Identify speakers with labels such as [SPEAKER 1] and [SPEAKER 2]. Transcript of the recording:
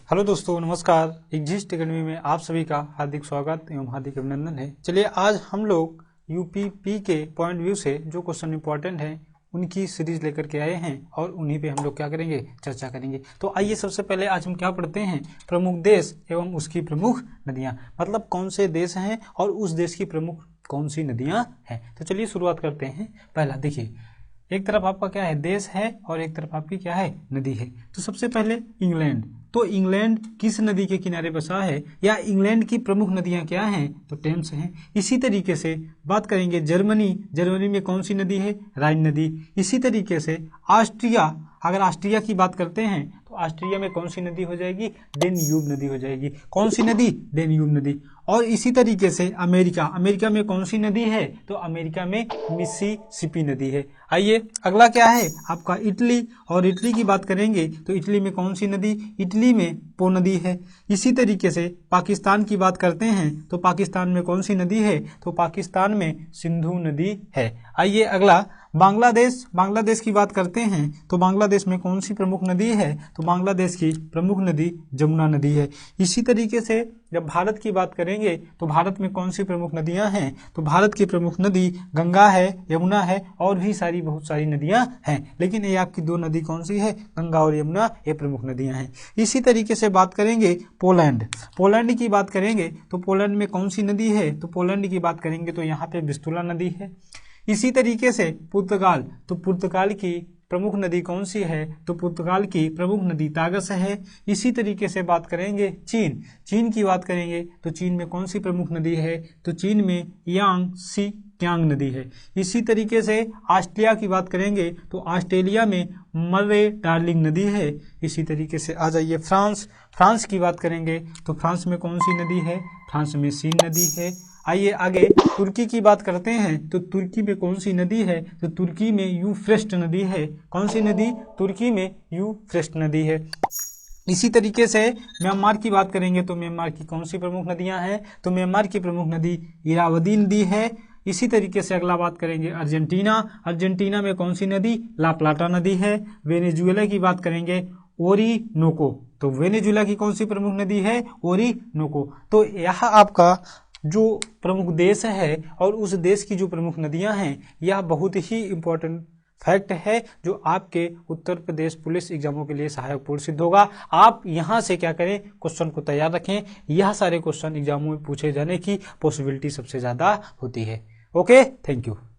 [SPEAKER 1] Hello दोस्तों, नमस्कार। Exist academy में आप सभी का हार्दिक स्वागत एवं हार्दिक अभिनंदन है। चलिए आज हम लोग यूपीपी के पॉइंट व्यू से जो क्वेश्चन इंपॉर्टेंट हैं उनकी सीरीज लेकर के आए हैं और उन्हीं पे हम लोग क्या करेंगे, चर्चा करेंगे। तो आइए सबसे पहले आज हम क्या पढ़ते हैं, प्रमुख देश एवं उसकी प्रमुख नदियां, मतलब कौन से देश हैं और उस देश की प्रमुख कौन सी नदियां हैं। तो चलिए शुरुआत करते हैं। पहला देखिए, एक तरफ आपका क्या है, देश है और एक तरफ आपकी क्या है, नदी है। तो सबसे पहले इंग्लैंड, तो इंग्लैंड किस नदी के किनारे बसा है या इंग्लैंड की प्रमुख नदियां क्या हैं, तो टेम्स हैं। इसी तरीके से बात करेंगे जर्मनी, जर्मनी में कौन सी नदी है, राइन नदी। इसी तरीके से ऑस्ट्रिया, अगर ऑस्ट्रिया की बात करते हैं तो ऑस्ट्रिया में कौन सी नदी हो जाएगी, डेन्यूब नदी हो जाएगी। कौन सी नदी, डेन्यूब नदी। और इसी तरीके से अमेरिका, अमेरिका में कौन सी नदी है, तो अमेरिका में मिसिसिपी नदी है। आइए अगला क्या है आपका इटली, और इटली की बात करेंगे तो इटली में कौन सी नदी, इटली में पो नदी है। इसी तरीके से पाकिस्तान की बात करते हैं तो पाकिस्तान में कौन सी नदी है, तो पाकिस्तान में सिंधु नदी है। आइए अगला बांग्लादेश, बांग्लादेश की बात करते हैं तो बांग्लादेश में कौन सी प्रमुख नदी है, तो बांग्लादेश की प्रमुख नदी जमुना नदी है। इसी तरीके से जब भारत की बात करेंगे तो भारत में कौन सी प्रमुख नदियां हैं, तो भारत की प्रमुख नदी गंगा है, यमुना है और भी सारी बहुत सारी नदियां हैं, लेकिन ये आपकी दो नदी कौन सी है, गंगा और यमुना, ये प्रमुख नदियां हैं। इसी तरीके से बात करेंगे पोलैंड, पोलैंड की बात करेंगे तो पोलैंड में कौन सी नदी है, तो पोलैंड की बात करेंगे तो यहाँ पे विस्तुला नदी है। इसी तरीके से पुर्तगाल, तो पुर्तगाल की प्रमुख नदी कौन सी है, तो पुर्तगाल की प्रमुख नदी तागस है। इसी तरीके से बात करेंगे चीन, चीन की बात करेंगे तो चीन में कौन सी प्रमुख नदी है, तो चीन में यांगसी क्यांग नदी है। इसी तरीके से ऑस्ट्रिया की बात करेंगे तो ऑस्ट्रेलिया में मर्रे डार्लिंग नदी है। इसी तरीके से आ जाइए फ्रांस, फ्रांस की बात करेंगे तो फ्रांस में कौन सी नदी है, फ्रांस में सीन नदी है। आइए आगे तुर्की की बात करते हैं तो तुर्की में कौन सी नदी है, तो तुर्की में यूफ्रेस्ट नदी है। कौन सी नदी, तुर्की में यूफ्रेस्ट नदी है। इसी तरीके से म्यांमार की बात करेंगे तो म्यांमार की कौन सी प्रमुख नदियां हैं, तो म्यांमार की प्रमुख नदी इरावदी नदी है। इसी तरीके से अगला बात करेंगे अर्जेंटीना, अर्जेंटीना में कौन सी नदी, ला प्लाटा नदी है। वेनेजुएला की बात करेंगे ओरिनोको, तो वेनेजुएला की कौन सी प्रमुख नदी है, ओरिनोको। तो यह आपका जो प्रमुख देश है और उस देश की जो प्रमुख नदियां हैं, यह बहुत ही इंपॉर्टेंट फैक्ट है जो आपके उत्तर प्रदेश पुलिस एग्जामों के लिए सहायक पूर्ण सिद्ध होगा। आप यहां से क्या करें, क्वेश्चन को तैयार रखें। यह सारे क्वेश्चन एग्जामों में पूछे जाने की पॉसिबिलिटी सबसे ज्यादा होती है। Okay, thank you.